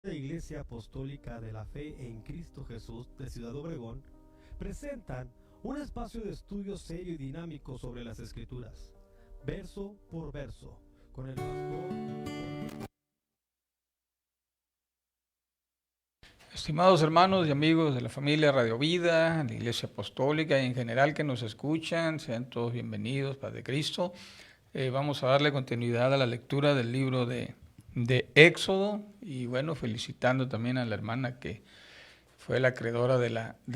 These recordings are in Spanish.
La Iglesia Apostólica de la Fe en Cristo Jesús de Ciudad Obregón presentan un espacio de estudio serio y dinámico sobre las Escrituras, verso por verso, con el pastor. Estimados hermanos y amigos de la familia Radio Vida, la Iglesia Apostólica y en general que nos escuchan, sean todos bienvenidos, paz de Cristo. Vamos a darle continuidad a la lectura del libro de Éxodo y bueno, felicitando también a la hermana que fue la acreedora de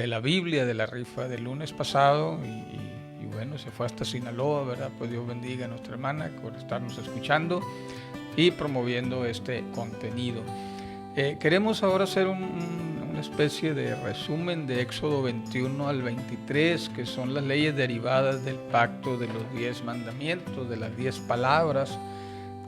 la Biblia, de la rifa del lunes pasado y bueno, se fue hasta Sinaloa, ¿verdad? Pues Dios bendiga a nuestra hermana por estarnos escuchando y promoviendo este contenido. Queremos ahora hacer una especie de resumen de Éxodo 21 al 23, que son las leyes derivadas del pacto de los 10 mandamientos, de las 10 palabras,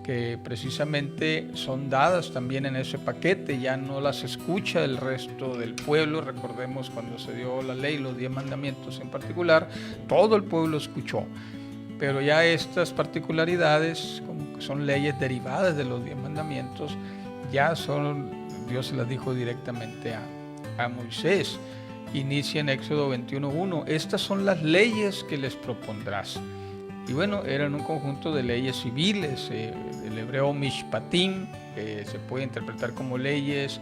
que precisamente son dadas también en ese paquete, ya no las escucha el resto del pueblo. Recordemos cuando se dio la ley, los 10 mandamientos en particular, todo el pueblo escuchó, pero ya estas particularidades, como que son leyes derivadas de los 10 mandamientos, ya Dios se las dijo directamente a Moisés. Inicia en Éxodo 21:1. Estas son las leyes que les propondrás. Y bueno, eran un conjunto de leyes civiles. El hebreo mishpatim se puede interpretar como leyes,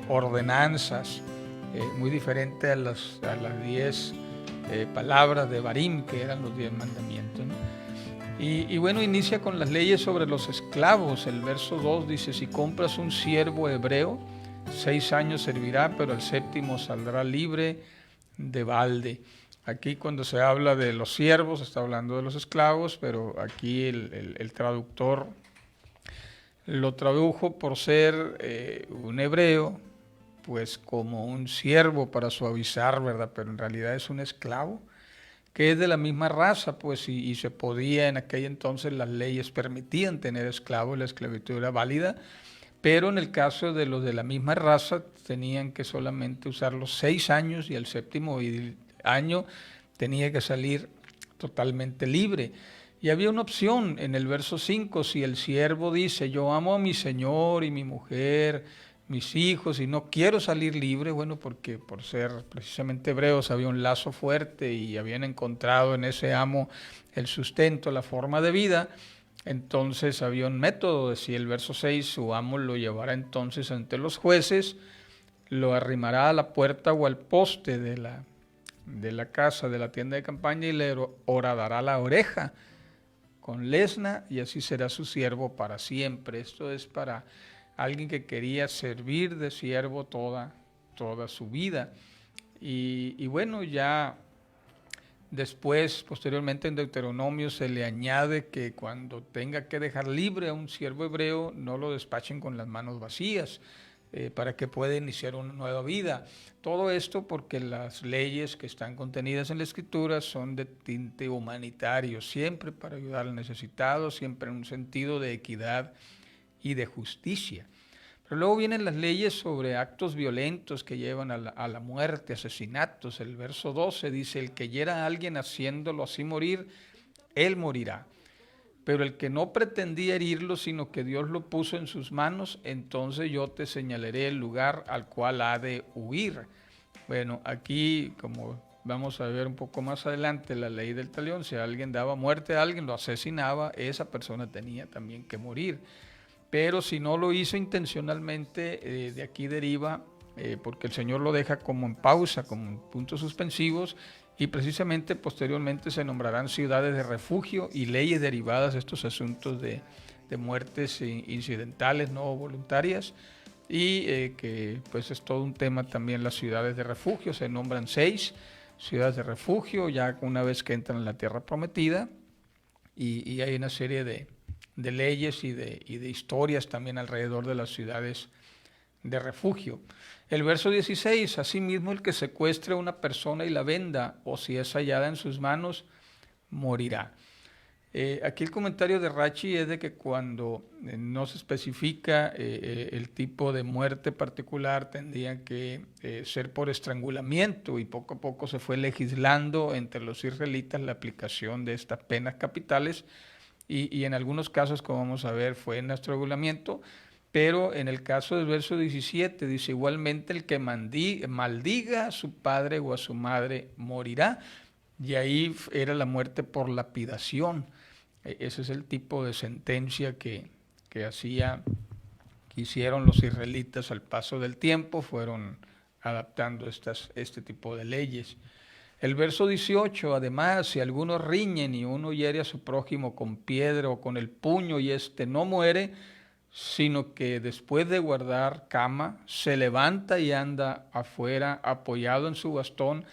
ordenanzas, muy diferente a las 10 palabras de Barim, que eran los 10 mandamientos, ¿no? Y bueno, inicia con las leyes sobre los esclavos. El verso 2 dice: si compras un siervo hebreo, 6 años servirá, pero al séptimo saldrá libre de balde. Aquí cuando se habla de los siervos, está hablando de los esclavos, pero aquí el traductor lo tradujo por ser un hebreo, pues como un siervo para suavizar, ¿verdad? Pero en realidad es un esclavo que es de la misma raza, pues, y se podía en aquel entonces, las leyes permitían tener esclavos, la esclavitud era válida, pero en el caso de los de la misma raza tenían que solamente usar los 6 años y el séptimo año tenía que salir totalmente libre. Y había una opción en el verso 5, si el siervo dice: yo amo a mi señor y mi mujer, mis hijos, y no quiero salir libre, bueno, porque por ser precisamente hebreos había un lazo fuerte y habían encontrado en ese amo el sustento, la forma de vida, entonces había un método. Decía el verso 6, su amo lo llevará entonces ante los jueces, lo arrimará a la puerta o al poste de la casa, de la tienda de campaña, y le horadará la oreja con lesna, y así será su siervo para siempre. Esto es para alguien que quería servir de siervo toda su vida. Y bueno, ya después, posteriormente en Deuteronomio se le añade que cuando tenga que dejar libre a un siervo hebreo, no lo despachen con las manos vacías, para que pueda iniciar una nueva vida. Todo esto porque las leyes que están contenidas en la Escritura son de tinte humanitario, siempre para ayudar al necesitado, siempre en un sentido de equidad y de justicia. Pero luego vienen las leyes sobre actos violentos que llevan a la muerte, asesinatos. El verso 12 dice: el que hiera a alguien haciéndolo así morir, él morirá. Pero el que no pretendía herirlo, sino que Dios lo puso en sus manos, entonces yo te señalaré el lugar al cual ha de huir. Bueno, aquí, como vamos a ver un poco más adelante, la ley del talión: si alguien daba muerte a alguien, lo asesinaba, esa persona tenía también que morir. Pero si no lo hizo intencionalmente, de aquí deriva, porque el Señor lo deja como en pausa, como en puntos suspensivos, y precisamente posteriormente se nombrarán ciudades de refugio y leyes derivadas de estos asuntos de muertes incidentales, no voluntarias, y que pues es todo un tema también. Las ciudades de refugio, se nombran 6 ciudades de refugio ya una vez que entran en la tierra prometida, y hay una serie de leyes y de historias también alrededor de las ciudades de refugio. El verso 16: asimismo el que secuestre a una persona y la venda, o si es hallada en sus manos, morirá. Aquí el comentario de Rachi es de que cuando no se especifica el tipo de muerte particular, tendría que ser por estrangulamiento, y poco a poco se fue legislando entre los israelitas la aplicación de estas penas capitales, y en algunos casos, como vamos a ver, fue en estrangulamiento, Pero en el caso del verso 17 dice, igualmente el que maldiga a su padre o a su madre morirá. Y ahí era la muerte por lapidación. Ese es el tipo de sentencia que hicieron los israelitas al paso del tiempo, fueron adaptando este tipo de leyes. El verso 18, además, si algunos riñen y uno hiere a su prójimo con piedra o con el puño y éste no muere, sino que después de guardar cama, se levanta y anda afuera apoyado en su bastón,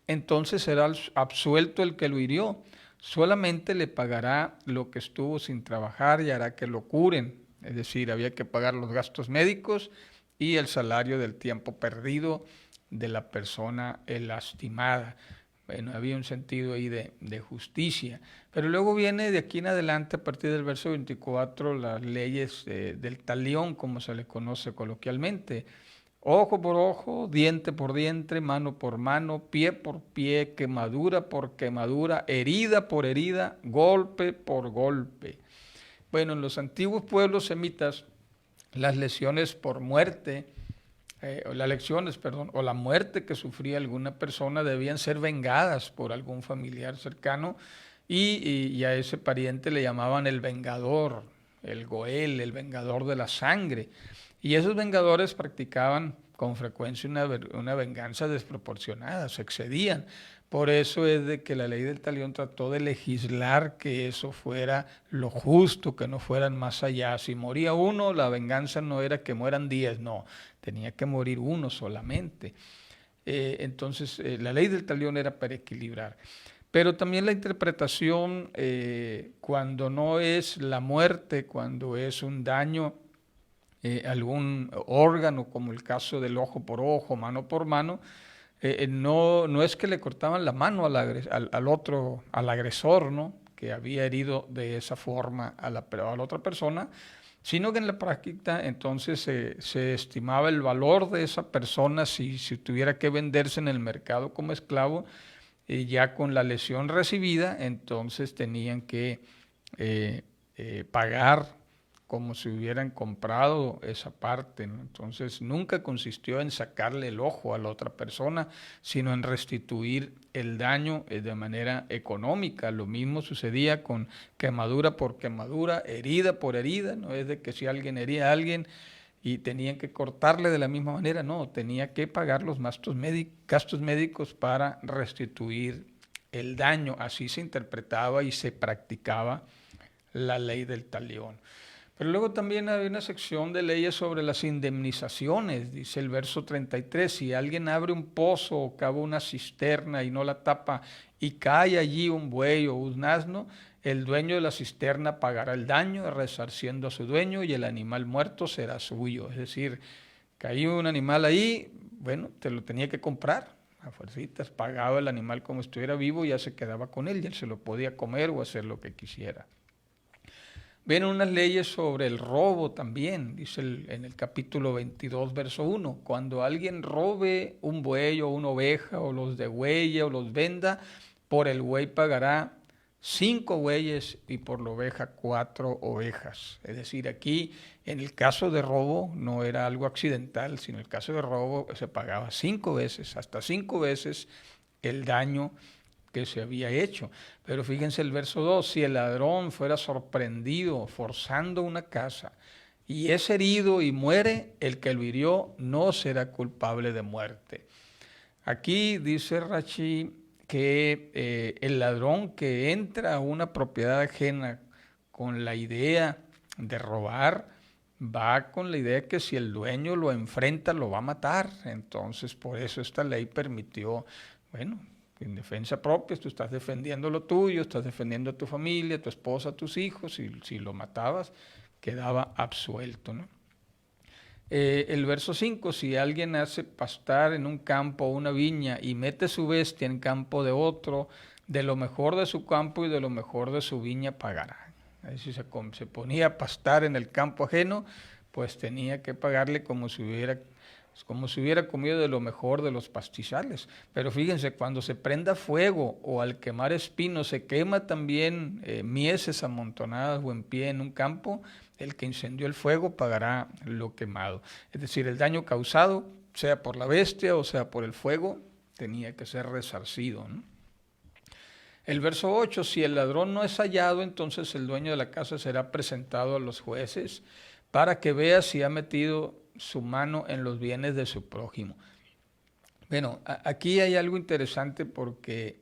entonces será absuelto el que lo hirió. Solamente le pagará lo que estuvo sin trabajar y hará que lo curen. Es decir, había que pagar los gastos médicos y el salario del tiempo perdido de la persona lastimada. Bueno, había un sentido ahí de justicia. Pero luego viene de aquí en adelante, a partir del verso 24, las leyes del talión, como se le conoce coloquialmente. Ojo por ojo, diente por diente, mano por mano, pie por pie, quemadura por quemadura, herida por herida, golpe por golpe. Bueno, en los antiguos pueblos semitas, las lesiones por muerte, o la muerte que sufría alguna persona debían ser vengadas por algún familiar cercano y a ese pariente le llamaban el vengador, el goel, el vengador de la sangre. Y esos vengadores practicaban con frecuencia una venganza desproporcionada, se excedían. Por eso es de que la ley del talión trató de legislar que eso fuera lo justo, que no fueran más allá. Si moría uno, la venganza no era que mueran 10, no, tenía que morir uno solamente. Entonces, la ley del talión era para equilibrar. Pero también la interpretación, cuando no es la muerte, cuando es un daño, algún órgano, como el caso del ojo por ojo, mano por mano, no es que le cortaban la mano al agresor, ¿no?, que había herido de esa forma a la otra persona, sino que en la práctica entonces se estimaba el valor de esa persona si tuviera que venderse en el mercado como esclavo, ya con la lesión recibida, entonces tenían que pagar como si hubieran comprado esa parte, ¿no? Entonces nunca consistió en sacarle el ojo a la otra persona, sino en restituir el daño de manera económica. Lo mismo sucedía con quemadura por quemadura, herida por herida, no es de que si alguien hería a alguien y tenían que cortarle de la misma manera, no, tenía que pagar los gastos médicos para restituir el daño. Así se interpretaba y se practicaba la ley del talión. Pero luego también hay una sección de leyes sobre las indemnizaciones. Dice el verso 33, si alguien abre un pozo o cava una cisterna y no la tapa y cae allí un buey o un asno, el dueño de la cisterna pagará el daño, resarciendo a su dueño, y el animal muerto será suyo. Es decir, caía un animal ahí, bueno, te lo tenía que comprar. A fuercitas pagaba el animal como estuviera vivo y ya se quedaba con él y él se lo podía comer o hacer lo que quisiera. Vienen unas leyes sobre el robo también, dice en el capítulo 22, verso 1. Cuando alguien robe un buey o una oveja o los degüelle o los venda, por el buey pagará 5 bueyes y por la oveja 4 ovejas. Es decir, aquí en el caso de robo no era algo accidental, sino en el caso de robo se pagaba 5 veces, hasta 5 veces el daño que se había hecho. Pero fíjense el verso 2, si el ladrón fuera sorprendido forzando una casa y es herido y muere, el que lo hirió no será culpable de muerte. Aquí dice Rashi que el ladrón que entra a una propiedad ajena con la idea de robar, va con la idea que si el dueño lo enfrenta lo va a matar. Entonces por eso esta ley permitió, bueno, en defensa propia, tú estás defendiendo lo tuyo, estás defendiendo a tu familia, a tu esposa, a tus hijos, y si lo matabas, quedaba absuelto, ¿no? El verso 5, si alguien hace pastar en un campo o una viña y mete su bestia en campo de otro, de lo mejor de su campo y de lo mejor de su viña pagará. Si se ponía a pastar en el campo ajeno, pues tenía que pagarle como si hubiera comido de lo mejor de los pastizales. Pero fíjense, cuando se prenda fuego o al quemar espinos se quema también mieses amontonadas o en pie en un campo, el que incendió el fuego pagará lo quemado. Es decir, el daño causado, sea por la bestia o sea por el fuego, tenía que ser resarcido, ¿no? El verso 8, si el ladrón no es hallado, entonces el dueño de la casa será presentado a los jueces para que vea si ha metido su mano en los bienes de su prójimo. Bueno, aquí hay algo interesante porque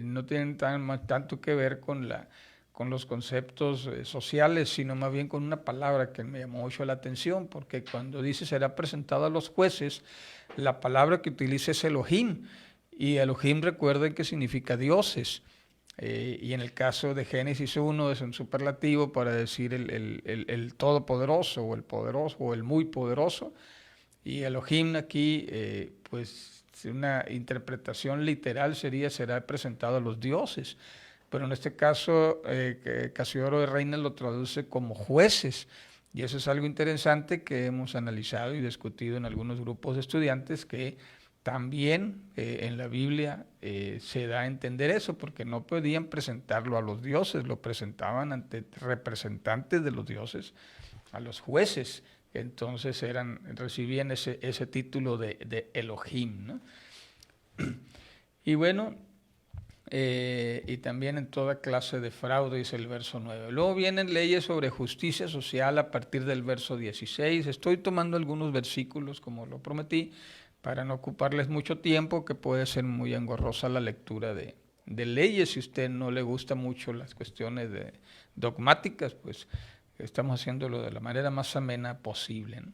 no tienen tanto que ver con los conceptos sociales, sino más bien con una palabra que me llamó mucho la atención, porque cuando dice será presentado a los jueces, la palabra que utiliza es Elohim, y Elohim, recuerden que significa dioses, y en el caso de Génesis 1 es un superlativo para decir el todopoderoso o el poderoso o el muy poderoso, y Elohim aquí pues una interpretación literal será presentado a los dioses, pero en este caso Casiodoro de Reina lo traduce como jueces, y eso es algo interesante que hemos analizado y discutido en algunos grupos de estudiantes, que también en la Biblia se da a entender eso, porque no podían presentarlo a los dioses, lo presentaban ante representantes de los dioses, a los jueces. Entonces recibían ese título de Elohim, ¿no? Y bueno, y también en toda clase de fraude, dice el verso 9. Luego vienen leyes sobre justicia social a partir del verso 16. Estoy tomando algunos versículos, como lo prometí, para no ocuparles mucho tiempo, que puede ser muy engorrosa la lectura de leyes. Si a usted no le gusta mucho las cuestiones dogmáticas, pues estamos haciéndolo de la manera más amena posible, ¿no?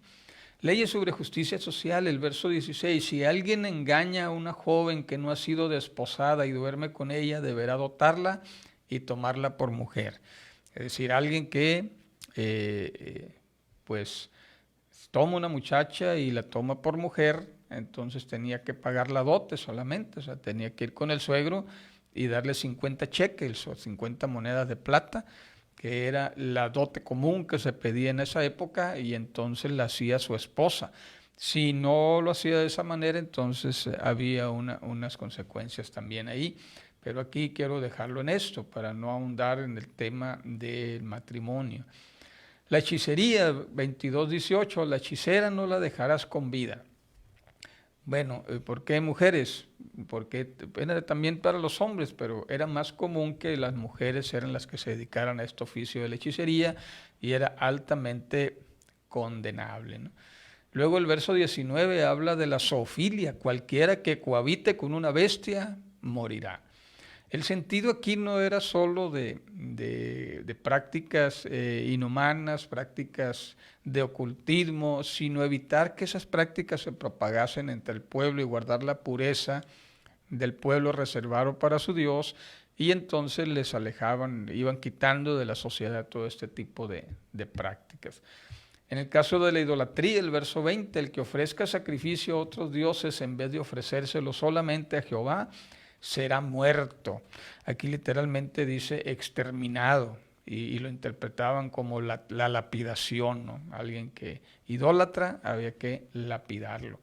Leyes sobre justicia social, el verso 16. Si alguien engaña a una joven que no ha sido desposada y duerme con ella, deberá dotarla y tomarla por mujer. Es decir, alguien que pues toma una muchacha y la toma por mujer, entonces tenía que pagar la dote solamente, o sea, tenía que ir con el suegro y darle 50 shekels o 50 monedas de plata, que era la dote común que se pedía en esa época, y entonces la hacía su esposa. Si no lo hacía de esa manera, entonces había unas consecuencias también ahí, pero aquí quiero dejarlo en esto para no ahondar en el tema del matrimonio. La hechicería, 22:18, la hechicera no la dejarás con vida. Bueno, ¿por qué mujeres? Porque era también para los hombres, pero era más común que las mujeres eran las que se dedicaran a este oficio de la hechicería, y era altamente condenable, ¿no? Luego el verso 19 habla de la zoofilia: cualquiera que cohabite con una bestia morirá. El sentido aquí no era solo de prácticas inhumanas, prácticas de ocultismo, sino evitar que esas prácticas se propagasen entre el pueblo y guardar la pureza del pueblo reservado para su Dios, y entonces les alejaban, iban quitando de la sociedad todo este tipo de prácticas. En el caso de la idolatría, el verso 20, el que ofrezca sacrificio a otros dioses en vez de ofrecérselo solamente a Jehová, será muerto. Aquí literalmente dice exterminado, y lo interpretaban como la lapidación, ¿no? Alguien que idólatra, había que lapidarlo.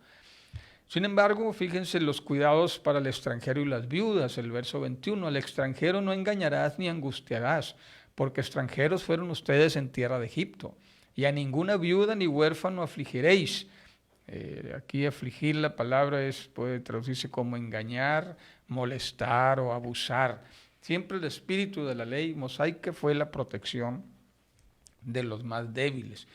Sin embargo, fíjense los cuidados para el extranjero y las viudas, el verso 21, al extranjero no engañarás ni angustiarás, porque extranjeros fueron ustedes en tierra de Egipto, y a ninguna viuda ni huérfano afligiréis. Aquí afligir, la palabra puede traducirse como engañar, molestar o abusar. Siempre el espíritu de la ley mosaica fue la protección de los más débiles.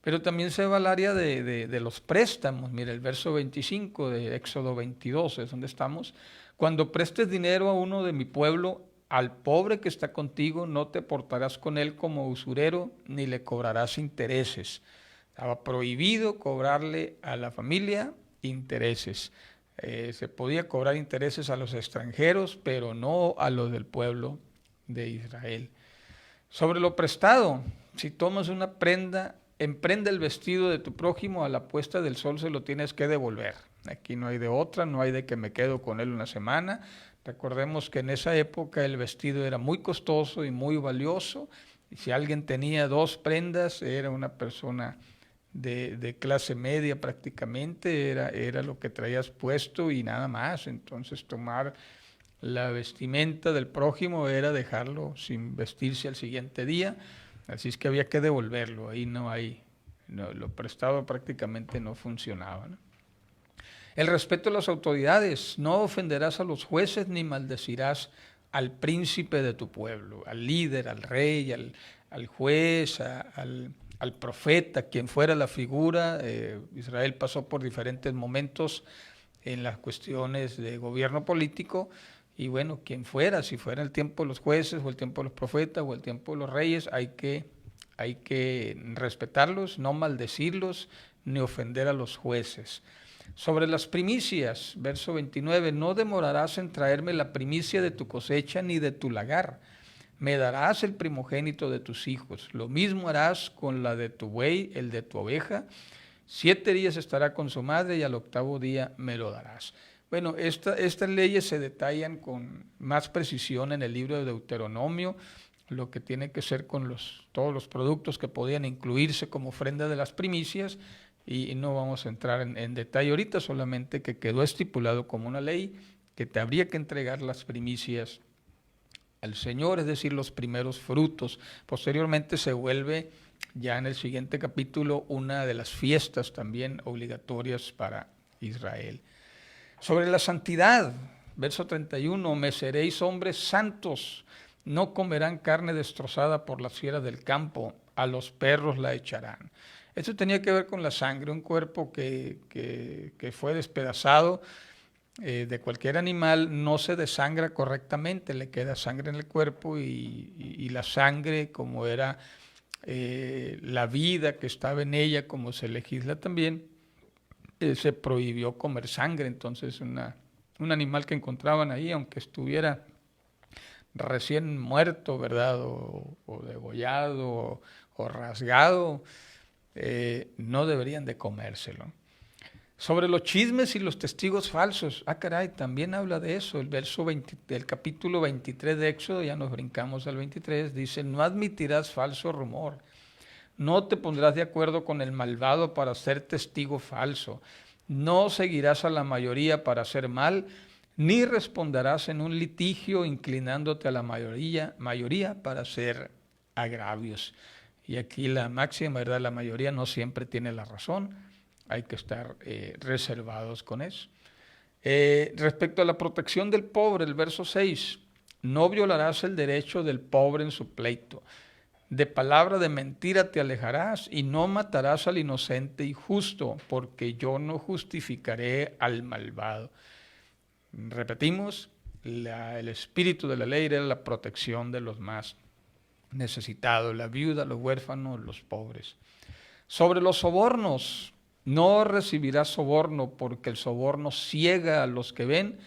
Pero también se va al área de los préstamos. Mira, el verso 25 de Éxodo 22 es donde estamos. Cuando prestes dinero a uno de mi pueblo, al pobre que está contigo, no te portarás con él como usurero, ni le cobrarás intereses. Estaba prohibido cobrarle a la familia intereses. Se podía cobrar intereses a los extranjeros, pero no a los del pueblo de Israel. Sobre lo prestado, si tomas una prenda, emprende el vestido de tu prójimo, a la puesta del sol se lo tienes que devolver. Aquí no hay de otra, no hay de que me quedo con él una semana. Recordemos que en esa época el vestido era muy costoso y muy valioso, y si alguien tenía 2 prendas, era una persona de clase media prácticamente, era lo que traías puesto y nada más. Entonces tomar la vestimenta del prójimo era dejarlo sin vestirse al siguiente día. Así es que había que devolverlo, ahí lo prestado prácticamente no funcionaba, ¿no? El respeto a las autoridades, no ofenderás a los jueces ni maldecirás al príncipe de tu pueblo, al líder, al rey, al juez, al profeta, quien fuera la figura. Israel pasó por diferentes momentos en las cuestiones de gobierno político, y bueno, quien fuera, si fuera el tiempo de los jueces o el tiempo de los profetas o el tiempo de los reyes, hay que respetarlos, no maldecirlos ni ofender a los jueces. Sobre las primicias, verso 29, no demorarás en traerme la primicia de tu cosecha ni de tu lagar. Me darás el primogénito de tus hijos. Lo mismo harás con la de tu buey, el de tu oveja. 7 días estará con su madre y al 8º día me lo darás. Bueno, estas leyes se detallan con más precisión en el libro de Deuteronomio, lo que tiene que ser con todos los productos que podían incluirse como ofrenda de las primicias, y no vamos a entrar en detalle ahorita, solamente que quedó estipulado como una ley que te habría que entregar las primicias al Señor, es decir, los primeros frutos. Posteriormente se vuelve ya en el siguiente capítulo una de las fiestas también obligatorias para Israel. Sobre la santidad, verso 31, me seréis hombres santos, no comerán carne destrozada por las fieras del campo, a los perros la echarán. Esto tenía que ver con la sangre, un cuerpo que fue despedazado de cualquier animal no se desangra correctamente, le queda sangre en el cuerpo y la sangre, como era la vida que estaba en ella, como se legisla también, se prohibió comer sangre. Entonces un animal que encontraban ahí, aunque estuviera recién muerto, ¿verdad? O degollado o rasgado, no deberían de comérselo. Sobre los chismes y los testigos falsos, caray, también habla de eso. El capítulo 23 de Éxodo, ya nos brincamos al 23, dice, no admitirás falso rumor, no te pondrás de acuerdo con el malvado para ser testigo falso, no seguirás a la mayoría para hacer mal, ni responderás en un litigio inclinándote a la mayoría para hacer agravios. Y aquí la máxima, ¿verdad? La mayoría no siempre tiene la razón, hay que estar reservados con eso. Respecto a la protección del pobre, el verso 6, no violarás el derecho del pobre en su pleito. De palabra de mentira te alejarás y no matarás al inocente y justo, porque yo no justificaré al malvado. Repetimos, el espíritu de la ley era la protección de los más necesitados, la viuda, los huérfanos, los pobres. Sobre los sobornos, no recibirás soborno, porque el soborno ciega a los que ven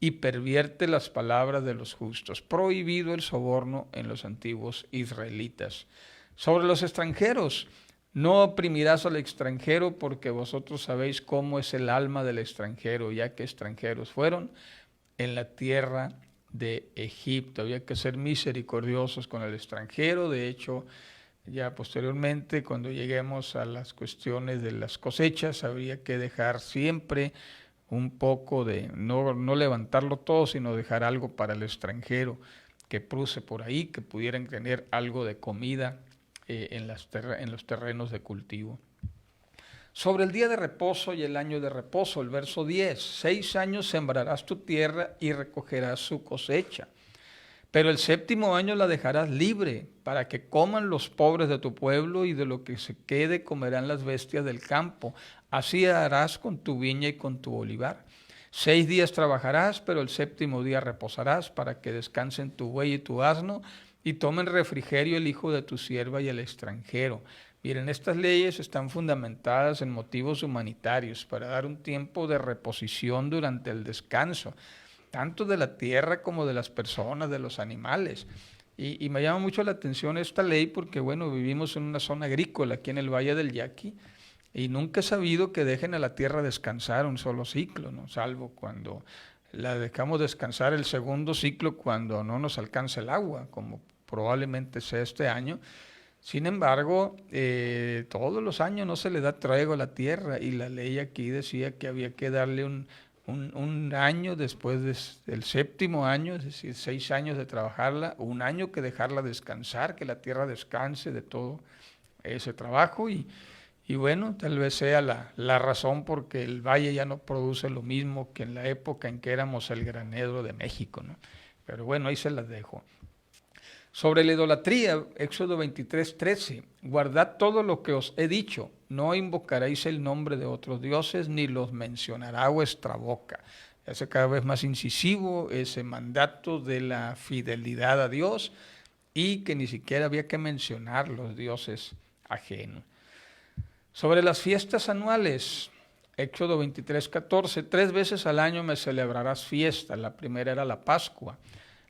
y pervierte las palabras de los justos. Prohibido el soborno en los antiguos israelitas. Sobre los extranjeros, no oprimirás al extranjero, porque vosotros sabéis cómo es el alma del extranjero, ya que extranjeros fueron en la tierra de Egipto. Había que ser misericordiosos con el extranjero. De hecho, ya posteriormente, cuando lleguemos a las cuestiones de las cosechas, habría que dejar siempre un poco de, no levantarlo todo, sino dejar algo para el extranjero que cruce por ahí, que pudieran tener algo de comida en los terrenos de cultivo. Sobre el día de reposo y el año de reposo, el verso 10, 6 años sembrarás tu tierra y recogerás su cosecha. Pero el 7º año la dejarás libre, para que coman los pobres de tu pueblo, y de lo que se quede comerán las bestias del campo. Así harás con tu viña y con tu olivar. 6 días trabajarás, pero el 7º día reposarás, para que descansen tu buey y tu asno, y tomen refrigerio el hijo de tu sierva y el extranjero. Miren, estas leyes están fundamentadas en motivos humanitarios, para dar un tiempo de reposición durante el descanso, tanto de la tierra como de las personas, de los animales. Y me llama mucho la atención esta ley porque, bueno, vivimos en una zona agrícola aquí en el Valle del Yaqui, y nunca he sabido que dejen a la tierra descansar un solo ciclo, ¿no? Salvo cuando la dejamos descansar el 2º ciclo, cuando no nos alcanza el agua, como probablemente sea este año. Sin embargo, todos los años no se le da tregua a la tierra, y la ley aquí decía que había que darle un año después del séptimo año, es decir, 6 años de trabajarla, 1 año que dejarla descansar, que la tierra descanse de todo ese trabajo y bueno, tal vez sea la razón porque el valle ya no produce lo mismo que en la época en que éramos el granero de México, ¿no? Pero bueno, ahí se las dejo. Sobre la idolatría, Éxodo 23:13, guardad todo lo que os he dicho, no invocaréis el nombre de otros dioses, ni los mencionará vuestra boca. Hace cada vez más incisivo ese mandato de la fidelidad a Dios y que ni siquiera había que mencionar los dioses ajenos. Sobre las fiestas anuales, Éxodo 23:14, 3 veces al año me celebrarás fiesta. La primera era la Pascua.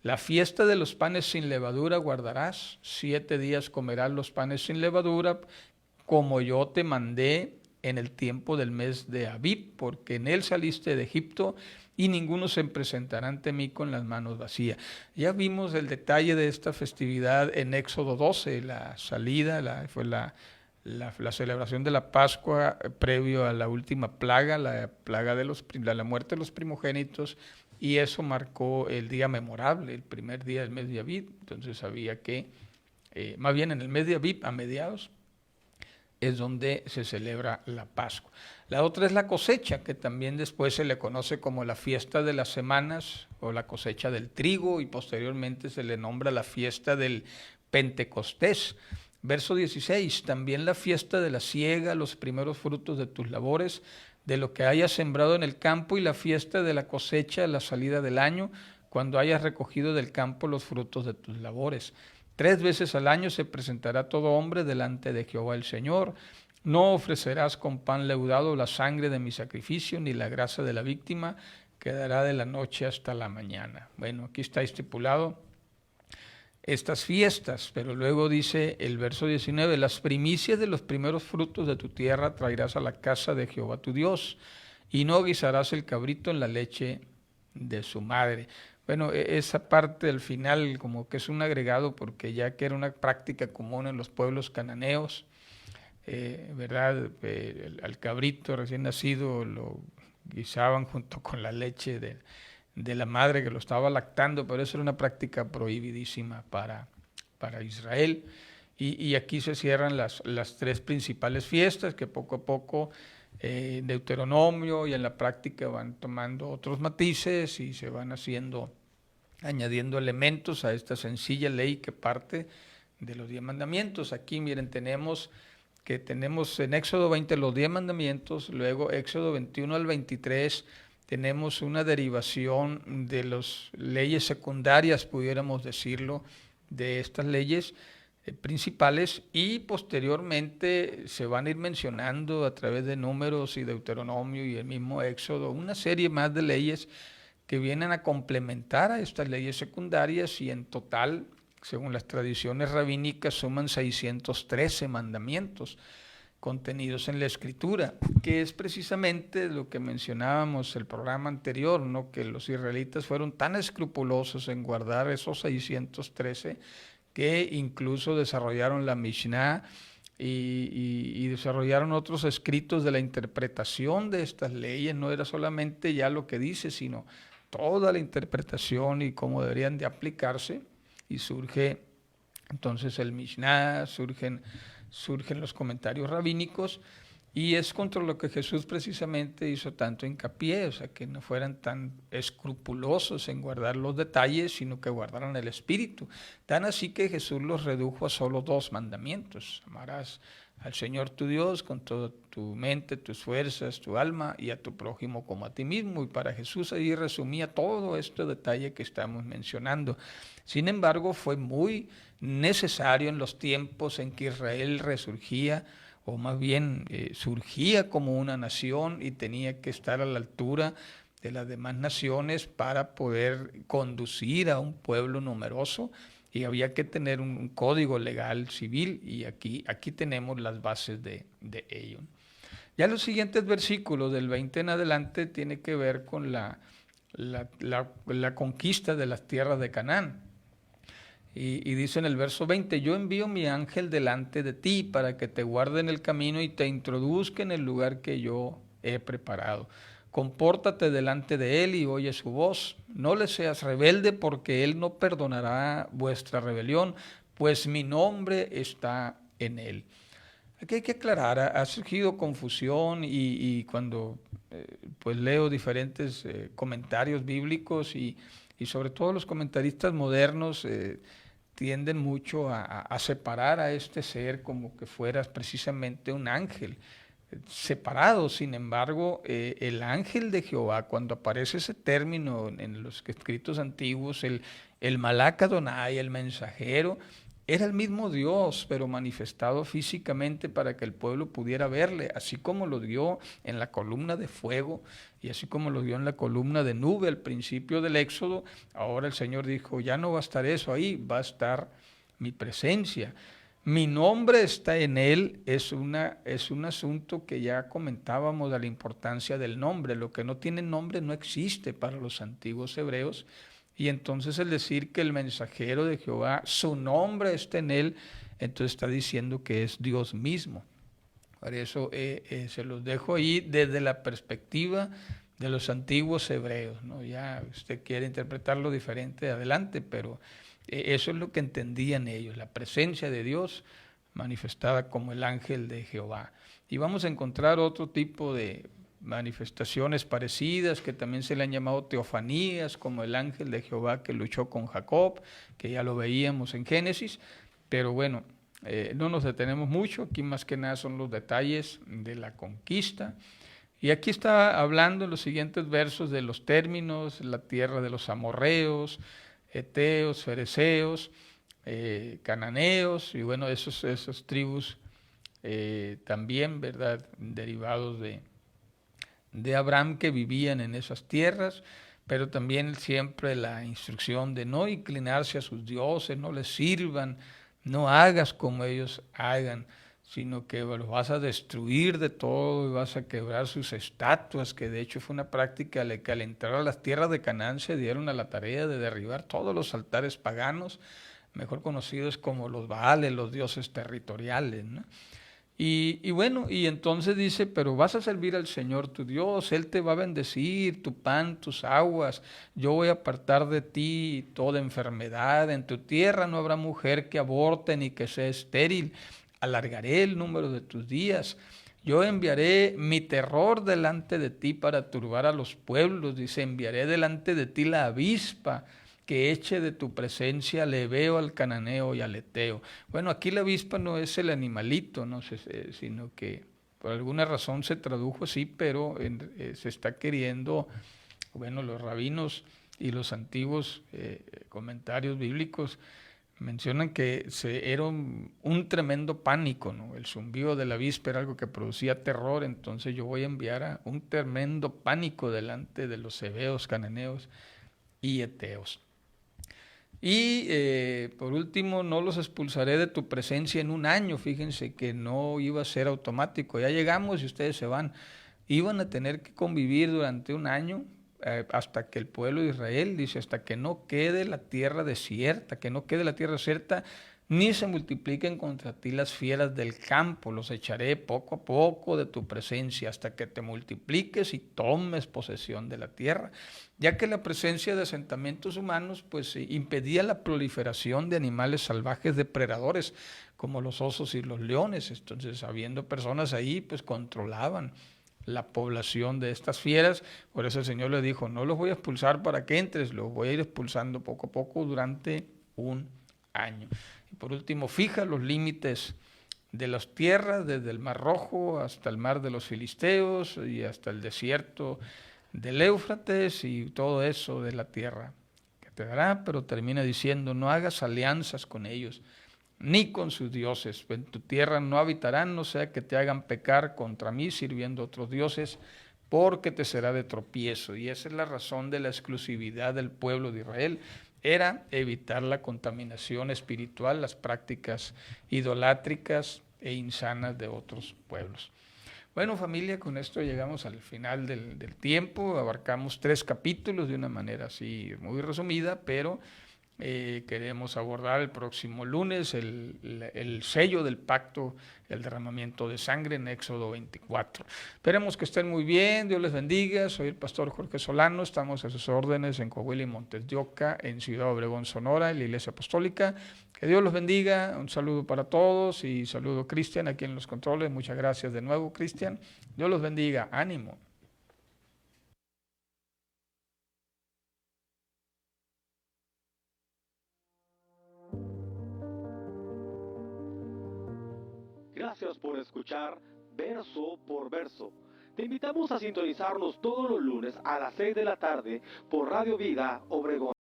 La fiesta de los panes sin levadura guardarás. 7 días comerás los panes sin levadura, como yo te mandé en el tiempo del mes de Abib, porque en él saliste de Egipto y ninguno se presentará ante mí con las manos vacías. Ya vimos el detalle de esta festividad en Éxodo 12, la salida, fue la celebración de la Pascua previo a la última plaga, la plaga de la muerte de los primogénitos, y eso marcó el día memorable, el primer día del mes de Abib. Entonces sabía que, más bien en el mes de Abib, a mediados, es donde se celebra la Pascua. La otra es la cosecha, que también después se le conoce como la fiesta de las semanas o la cosecha del trigo, y posteriormente se le nombra la fiesta del Pentecostés. Verso 16, también la fiesta de la siega, los primeros frutos de tus labores, de lo que hayas sembrado en el campo, y la fiesta de la cosecha a la salida del año, cuando hayas recogido del campo los frutos de tus labores. 3 veces al año se presentará todo hombre delante de Jehová el Señor. No ofrecerás con pan leudado la sangre de mi sacrificio, ni la grasa de la víctima, quedará de la noche hasta la mañana. Bueno, aquí está estipulado estas fiestas, pero luego dice el verso 19, las primicias de los primeros frutos de tu tierra traerás a la casa de Jehová tu Dios, y no guisarás el cabrito en la leche de su madre. Bueno, esa parte del final como que es un agregado, porque ya que era una práctica común en los pueblos cananeos, ¿verdad? Al cabrito recién nacido lo guisaban junto con la leche de la madre que lo estaba lactando, pero eso era una práctica prohibidísima para Israel. Y aquí se cierran las 3 principales fiestas, que poco a poco en Deuteronomio y en la práctica van tomando otros matices y se van añadiendo elementos a esta sencilla ley que parte de los 10 mandamientos. Aquí miren, tenemos en Éxodo 20 los 10 mandamientos, luego Éxodo 21 al 23 tenemos una derivación de las leyes secundarias, pudiéramos decirlo, de estas leyes principales, y posteriormente se van a ir mencionando a través de Números y Deuteronomio y el mismo Éxodo una serie más de leyes que vienen a complementar a estas leyes secundarias, y en total, según las tradiciones rabínicas, suman 613 mandamientos contenidos en la Escritura, que es precisamente lo que mencionábamos el programa anterior, ¿no? Que los israelitas fueron tan escrupulosos en guardar esos 613 que incluso desarrollaron la Mishnah y desarrollaron otros escritos de la interpretación de estas leyes. No era solamente ya lo que dice, sino toda la interpretación y cómo deberían de aplicarse, y surge entonces el Mishnah, surgen los comentarios rabínicos, y es contra lo que Jesús precisamente hizo tanto hincapié, o sea, que no fueran tan escrupulosos en guardar los detalles, sino que guardaran el espíritu. Tan así que Jesús los redujo a solo 2 mandamientos: amarás al Señor tu Dios con toda tu mente, tus fuerzas, tu alma, y a tu prójimo como a ti mismo. Y para Jesús ahí resumía todo este detalle que estamos mencionando. Sin embargo, fue muy necesario en los tiempos en que Israel resurgía, o más bien surgía como una nación, y tenía que estar a la altura de las demás naciones para poder conducir a un pueblo numeroso, y había que tener un código legal civil, y aquí tenemos las bases de ello. Ya los siguientes versículos del 20 en adelante tiene que ver con la conquista de las tierras de Canaán. Y dice en el verso 20, yo envío mi ángel delante de ti para que te guarde en el camino y te introduzca en el lugar que yo he preparado. compórtate delante de él y oye su voz. No le seas rebelde, porque él no perdonará vuestra rebelión, pues mi nombre está en él. Aquí hay que aclarar, ha surgido confusión y cuando pues leo diferentes comentarios bíblicos y sobre todo los comentaristas modernos tienden mucho a separar a este ser como que fuera precisamente un ángel separado. Sin embargo, el ángel de Jehová, cuando aparece ese término en los escritos antiguos, el Malak Adonai, el mensajero, era el mismo Dios, pero manifestado físicamente para que el pueblo pudiera verle, así como lo dio en la columna de fuego y así como lo dio en la columna de nube al principio del Éxodo. Ahora el Señor dijo, ya no va a estar eso ahí, va a estar mi presencia. Mi nombre está en él, es un asunto que ya comentábamos de la importancia del nombre. Lo que no tiene nombre no existe para los antiguos hebreos. Y entonces el decir que el mensajero de Jehová, su nombre está en él, entonces está diciendo que es Dios mismo. Por eso se los dejo ahí desde la perspectiva de los antiguos hebreos, ¿no? Ya usted quiere interpretarlo diferente, adelante, pero eso es lo que entendían ellos, la presencia de Dios manifestada como el ángel de Jehová. Y vamos a encontrar otro tipo de manifestaciones parecidas que también se le han llamado teofanías, como el ángel de Jehová que luchó con Jacob, que ya lo veíamos en Génesis, pero bueno, no nos detenemos mucho, aquí más que nada son los detalles de la conquista. Y aquí está hablando en los siguientes versos de los términos, la tierra de los amorreos, eteos, fereceos, cananeos, y bueno, esos tribus también, ¿verdad?, derivados de Abraham que vivían en esas tierras, pero también siempre la instrucción de no inclinarse a sus dioses, no les sirvan, no hagas como ellos hagan, sino que los vas a destruir de todo y vas a quebrar sus estatuas, que de hecho fue una práctica que al entrar a las tierras de Canaán se dieron a la tarea de derribar todos los altares paganos, mejor conocidos como los Baales, los dioses territoriales, ¿no? Y bueno, y entonces dice, pero vas a servir al Señor tu Dios, Él te va a bendecir, tu pan, tus aguas, yo voy a apartar de ti toda enfermedad, en tu tierra no habrá mujer que aborte ni que sea estéril, alargaré el número de tus días, yo enviaré mi terror delante de ti para turbar a los pueblos, dice, enviaré delante de ti la avispa, que eche de tu presencia al heveo, al cananeo y al eteo. Bueno, aquí la avispa no es el animalito, no sé, sino que por alguna razón se tradujo así, pero se está queriendo, bueno, los rabinos y los antiguos comentarios bíblicos mencionan que era un tremendo pánico, ¿no? El zumbido de la avispa era algo que producía terror, entonces yo voy a enviar a un tremendo pánico delante de los heveos, cananeos y eteos. Y por último, no los expulsaré de tu presencia en un año. Fíjense que no iba a ser automático. Ya llegamos y ustedes se van. Iban a tener que convivir durante un año hasta que el pueblo de Israel, dice, hasta que no quede la tierra desierta, que no quede la tierra desierta, ni se multipliquen contra ti las fieras del campo. Los echaré poco a poco de tu presencia hasta que te multipliques y tomes posesión de la tierra, ya que la presencia de asentamientos humanos pues impedía la proliferación de animales salvajes depredadores como los osos y los leones. Entonces, habiendo personas ahí, pues controlaban la población de estas fieras. Por eso el Señor le dijo, no los voy a expulsar para que entres, los voy a ir expulsando poco a poco durante un año. Y por último, fija los límites de las tierras, desde el Mar Rojo hasta el mar de los Filisteos y hasta el desierto del Éufrates y todo eso de la tierra que te dará, pero termina diciendo, no hagas alianzas con ellos, ni con sus dioses, en tu tierra no habitarán, no sea que te hagan pecar contra mí sirviendo a otros dioses, porque te será de tropiezo. Y esa es la razón de la exclusividad del pueblo de Israel, era evitar la contaminación espiritual, las prácticas idolátricas e insanas de otros pueblos. Bueno, familia, con esto llegamos al final del tiempo, abarcamos 3 capítulos de una manera así muy resumida, pero Queremos abordar el próximo lunes el sello del pacto, el derramamiento de sangre en Éxodo 24. Esperemos que estén muy bien, Dios les bendiga. Soy el pastor Jorge Solano, estamos a sus órdenes en Coahuila y Montes de Oca, en Ciudad Obregón, Sonora, en la Iglesia Apostólica. Que Dios los bendiga, un saludo para todos y saludo a Cristian aquí en los controles. Muchas gracias de nuevo, Cristian. Dios los bendiga, ánimo. Gracias por escuchar Verso por Verso. Te invitamos a sintonizarnos todos los lunes a las 6 de la tarde por Radio Vida Obregón.